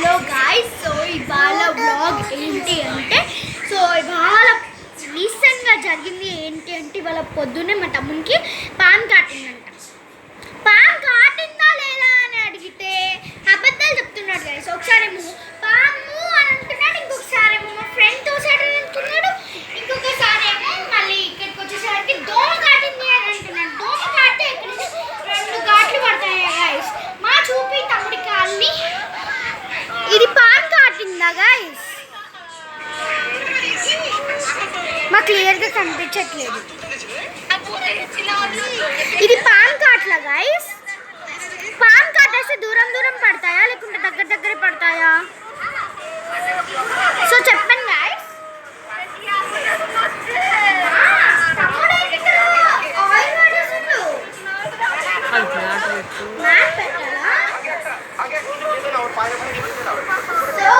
Hello guys, so ఇవాళ blog ఏంటి అంటే ఇవాళ రీసెంట్గా జరిగింది ఏంటి అంటే ఇవాళ పొద్దున్నే మా తమ్మునికి పాన్ కాటిందంట. పాన్ కాటిందా లేదా అని అడిగితే అబద్ధాలు చెప్తున్నాడు గాయ్స్. ఒకసారేమో పాము అని అంటున్నాడు, ఇంకొకసారేమో మా ఫ్రెండ్ తోసాడని అంటున్నాడు, ఇంకొకసారేమో మళ్ళీ ఇక్కడికి వచ్చేసరికి దోమ కాటింది అని అంటున్నాడు. దోమ కాటే ఇక్కడ 2 ఘాట్లు పడతాయి గాయ్స్. మా చూపి తమ్ముడి కాల్ని ఇది పాన్ కాటిందా గాయ్స్? మా క్లియర్గా కనిపించట్లేదు. ఇది పాన్ కాట్లా గాయ్స్? పాన్ కాటేస్తే దూరం దూరం పడతాయా లేకుంటే దగ్గర దగ్గర పడతాయా? సో చెప్పండి గాయ్స్. మ్యాట్ పెట్టాలా? సో